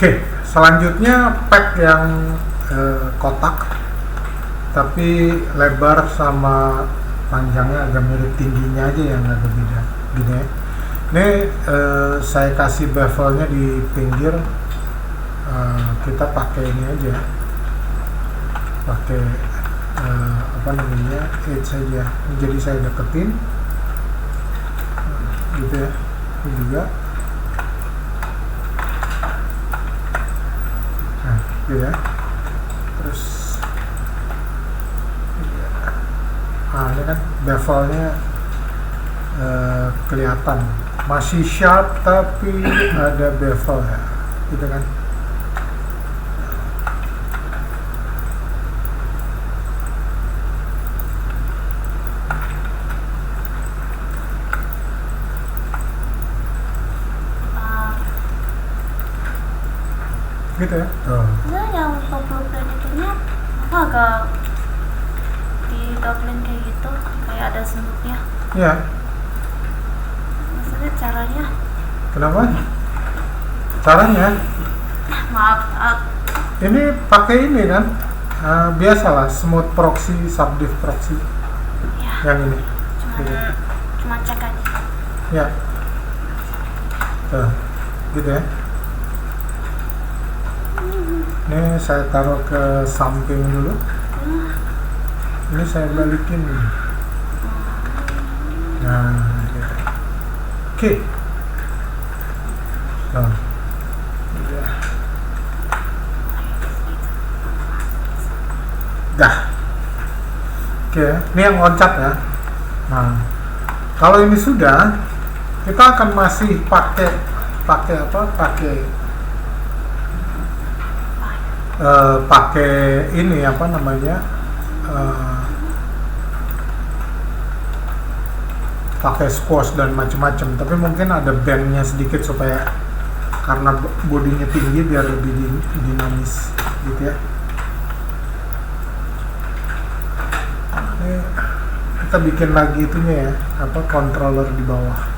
Oke, selanjutnya pack yang kotak, tapi lebar sama panjangnya agak mirip, tingginya aja yang agak beda. Gini ya. Ini saya kasih bevelnya di pinggir. Kita pakai ini aja, pakai apa namanya, edge saja. Jadi saya deketin, gitu ya. Ini juga. Nah, gitu ya. Terus ini kan bevelnya kelihatan masih sharp tapi ada bevel ya, gitu kan. Gitu ya. Nah, yang top blueprint itunya apa agak didoublein kayak gitu, kayak ada senduknya. Iya. Maksudnya caranya? Kenapa? Caranya? Maaf. Ini pakai ini kan, biasalah smooth proxy, subdiv proxy. Ya. Yang ini. Cuma cek aja. Ya. Tuh, gitu ya. Ini saya taruh ke samping dulu. Ini saya balikin dulu. Nah, ya. Oke. Nah, ya. Dah. Oke, ini yang loncat ya. Nah, kalau ini sudah, kita akan masih pakai ini apa namanya, pakai squash dan macam-macam, tapi mungkin ada bandnya sedikit supaya karena bodinya tinggi biar lebih dinamis gitu ya. Ini kita bikin lagi itunya ya, apa, controller di bawah.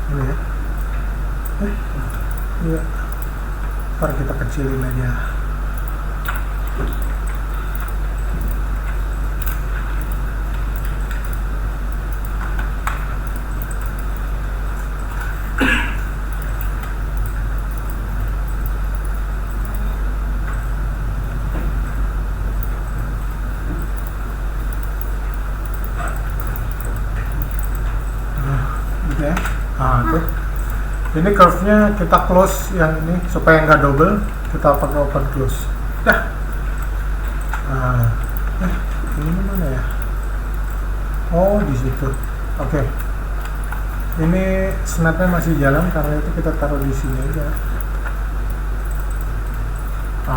Ini ya. Iya. Ntar kita kecilin aja. Gitu ya. Tuh. Ini curve-nya kita close yang ini supaya nggak double, kita pakai open close. Dah. Ini mana ya? Oh, di situ. Oke. Ini snapnya masih jalan, karena itu kita taruh di sini aja.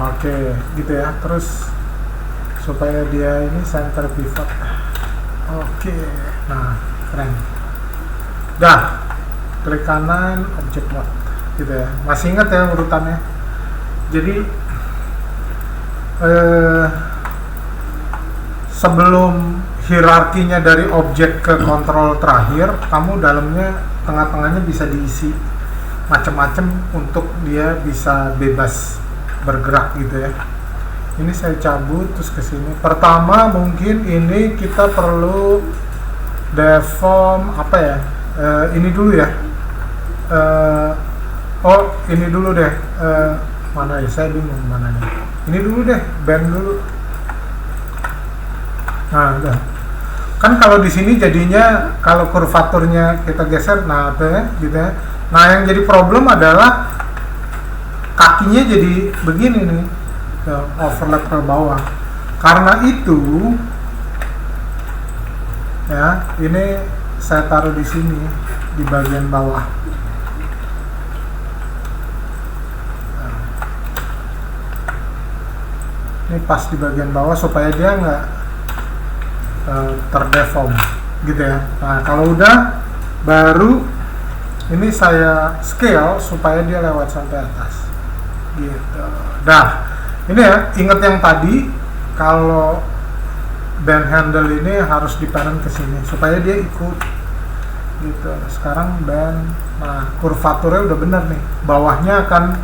Oke, gitu ya. Terus supaya dia ini center pivot. Oke. Nah, keren. Dah. Klik kanan, object mode, gitu ya. Masih ingat ya urutannya. Jadi sebelum hierarkinya dari objek ke kontrol terakhir, kamu dalamnya, tengah-tengahnya bisa diisi macam-macam untuk dia bisa bebas bergerak gitu ya. Ini saya cabut terus ke sini. Pertama mungkin ini kita perlu deform apa ya? Ini dulu ya. Ini dulu deh. Mana ya? Saya bingung mana nih. Ini dulu deh, band dulu. Nah, udah. Kan kalau di sini jadinya kalau kurvaturnya kita geser, nah tuh ya, gitu ya. Nah, yang jadi problem adalah kakinya jadi begini nih, overlap ke bawah. Karena itu, ya, ini saya taruh di sini di bagian bawah. Ini pas di bagian bawah supaya dia nggak terdeform gitu ya. Nah, kalau udah, baru ini saya scale supaya dia lewat sampai atas gitu. Dah, ini ya, ingat yang tadi, kalau band handle ini harus diparent ke sini supaya dia ikut gitu. Sekarang band, nah kurvaturnya udah bener nih, bawahnya akan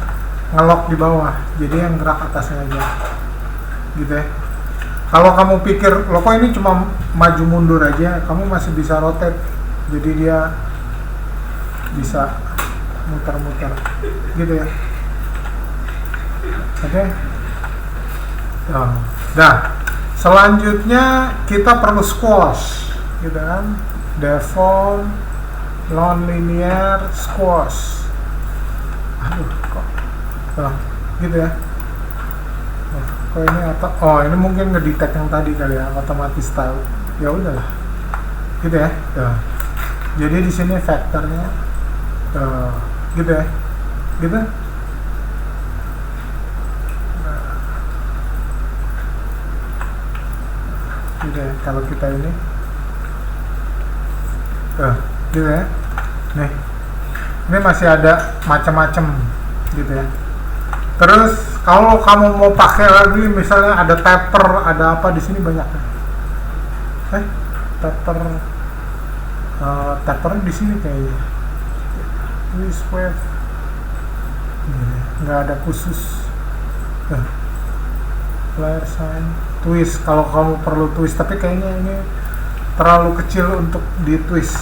ngelok di bawah, jadi yang gerak atasnya aja gitu ya. Kalau kamu pikir lo kok ini cuma maju mundur aja, kamu masih bisa rotate, jadi dia bisa muter-muter gitu ya. Oke. Nah, selanjutnya kita perlu squash gitu kan, deform non-linear squash. Aduh kok gitu ya. Kok ini atau ini mungkin ngedetect yang tadi kali ya, otomatis tahu. Ya udahlah gitu ya. Jadi di sini vektornya gitu ya, gitu. Gitu ya, kalau kita ini gitu ya. Nih, ini masih ada macam-macam gitu ya. Terus kalau kamu mau pakai lagi, misalnya ada taper, ada apa di sini banyak. Taper di sini kayaknya. Twist wave, nggak ada khusus. Flare sign, twist. Kalau kamu perlu twist, tapi kayaknya ini terlalu kecil untuk di twist.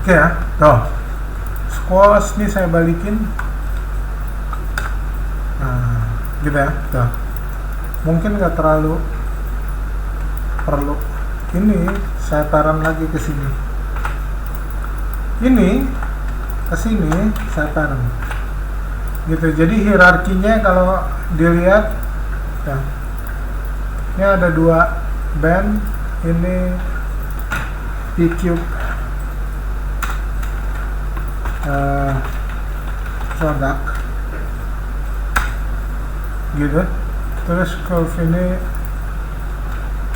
Oke ya, squash nih saya balikin. Nah, gitu ya, mungkin nggak terlalu perlu. Ini saya taruh lagi ke sini. Ini ke sini saya taruh. Gitu. Jadi hierarkinya kalau dilihat, ini ada dua band, ini P-cube product gitu. Terus curve ini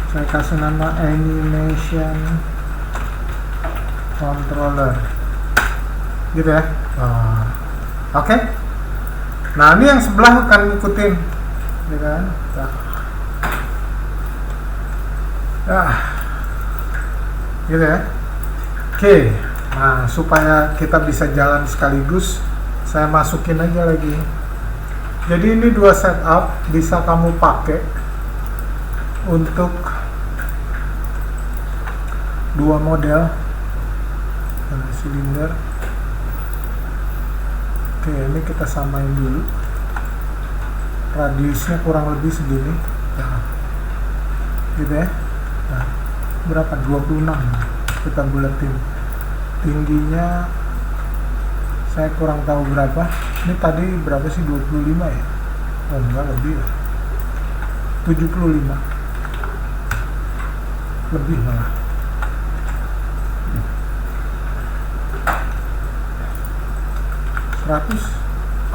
saya kasih nama animation controller gitu ya. Oke. Nah, ini yang sebelah akan ngikutin gitu kan. Gitu ya. Oke. Nah, supaya kita bisa jalan sekaligus, saya masukin aja lagi. Jadi ini dua setup bisa kamu pakai untuk dua model silinder. Oke, ini kita samain dulu. Radiusnya kurang lebih segini. Gitu ya. Nah, berapa? 26. Kita buletin. Tingginya saya kurang tahu berapa. Ini tadi berapa sih, 25 ya? Oh enggak, lebih ya, 75 lebih malah.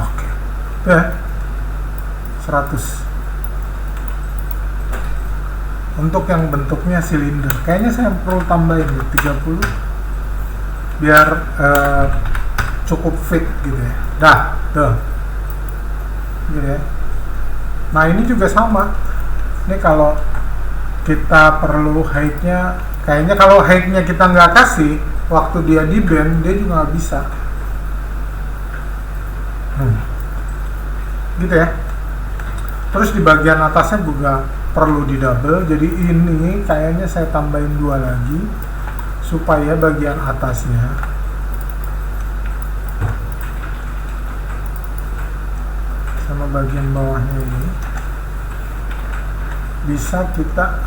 Oke. Ya 100. Untuk yang bentuknya silinder, kayaknya saya perlu tambahin 30 biar cukup fit gitu ya. Tuh gitu ya. Nah, ini juga sama. Ini kalau kita perlu height-nya, kayaknya kalau height-nya kita nggak kasih, waktu dia di bend dia juga nggak bisa. Gitu ya. Terus di bagian atasnya juga perlu di double. Jadi ini kayaknya saya tambahin 2 lagi supaya bagian atasnya sama bagian bawahnya ini bisa kita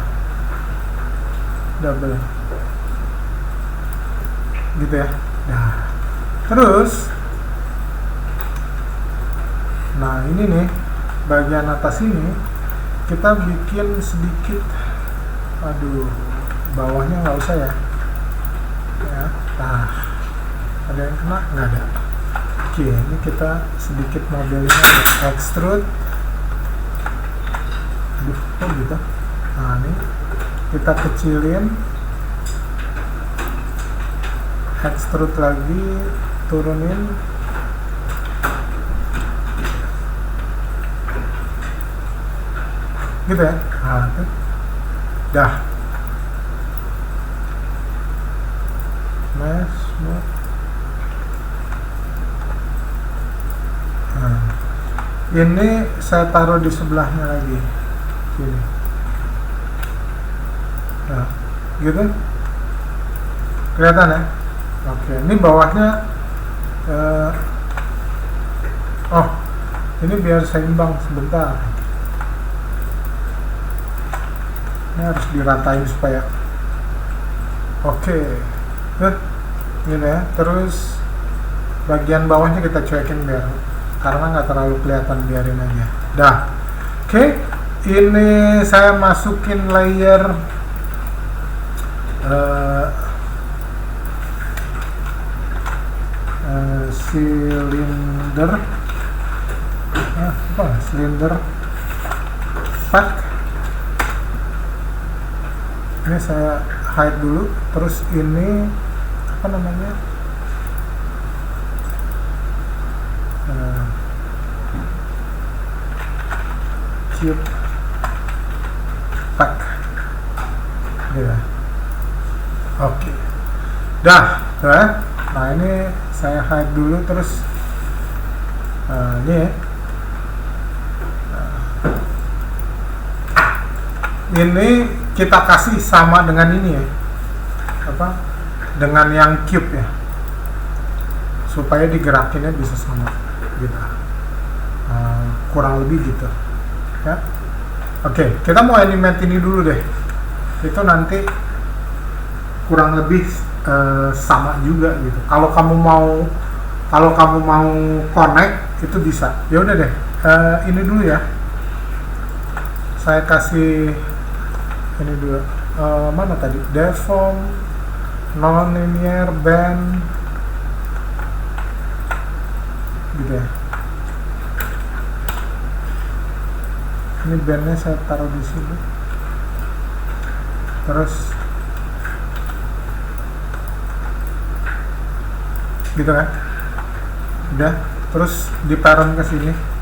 double gitu ya. Nah, terus ini nih bagian atas ini kita bikin sedikit, bawahnya nggak usah ya. Nah, ada yang kena? Nggak ada. Oke, ini kita sedikit modelnya extrude. Kok gitu? Nah, ini kita kecilin, extrude lagi, turunin. gitu ya. Nah, itu. Dah. Mesh mode. Nah, ini saya taruh di sebelahnya lagi, sini. Nah, gitu. Kelihatan ya? Oke, ini bawahnya. Oh, ini biar seimbang sebentar. Ini harus diratain supaya. Oke, gini ya. Terus bagian bawahnya kita cuekin biar, karena nggak terlalu kelihatan, biarin aja. Dah. Oke, ini saya masukin layer silinder, silinder pack. Ini saya hide dulu. Terus ini apa namanya, cube pack ya. Oke, dah ya. Nah, ini saya hide dulu. Terus ini ya. Ini kita kasih sama dengan ini ya, apa, dengan yang cube ya, supaya digerakinnya bisa sama gitu. Kurang lebih gitu ya. Oke, kita mau animate ini dulu deh. Itu nanti kurang lebih sama juga gitu. Kalau kamu mau connect itu bisa. Ya udah deh. Ini dulu ya. Saya kasih ini dulu. Mana tadi? Deform, non-linear, band, gitu ya. Ini bandnya saya taruh di sini. Terus gitu kan, udah. Terus di parent ke sini.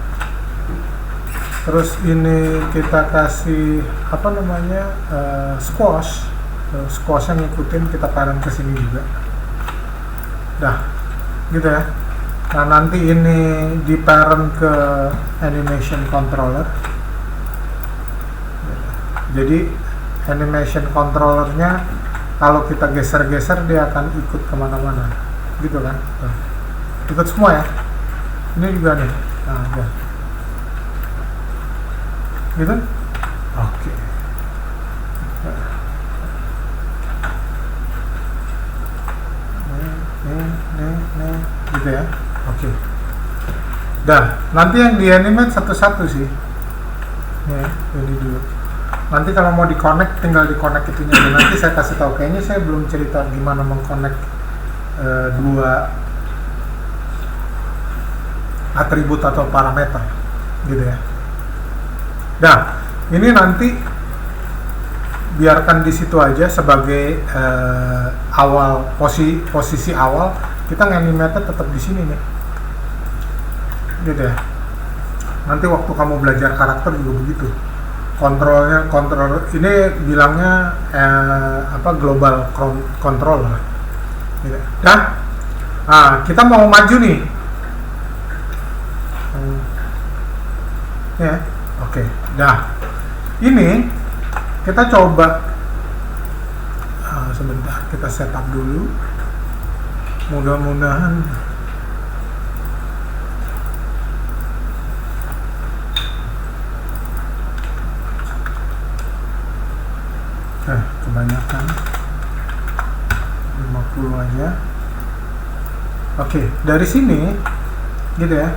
Terus ini kita kasih apa namanya, squash. Squashnya ngikutin, kita parent ke sini juga. Dah, gitu ya. Nah, nanti ini di parent ke animation controller. Jadi animation controllernya kalau kita geser-geser dia akan ikut kemana-mana, gitu kan? Tuh. Ikut semua ya. Ini juga nih. Nah, ya. Gitu? Oke. Nih, gitu ya. Oke. Dan nanti yang di animate satu-satu sih. Nih, ini dulu. Nanti kalau mau di-connect, tinggal di-connect itunya. Dan nanti saya kasih tahu. Kayaknya saya belum cerita gimana meng-connect dua atribut atau parameter, gitu ya. Nah, ini nanti biarkan di situ aja sebagai awal, posisi awal. Kita nganimate tetap di sini nih, gitu ya. Nanti waktu kamu belajar karakter juga begitu. Kontrol ini bilangnya global control lah. Gitu. Nah, kita mau maju nih. Ya, oke. Dah. Ini kita coba sebentar, kita setup dulu. Mudah-mudahan kebanyakan 50 aja. Oke, dari sini gitu ya.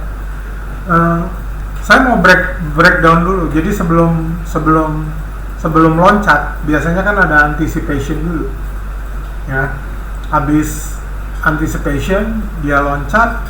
Saya mau breakdown dulu. Jadi sebelum loncat biasanya kan ada anticipation dulu. Ya. Habis anticipation dia loncat,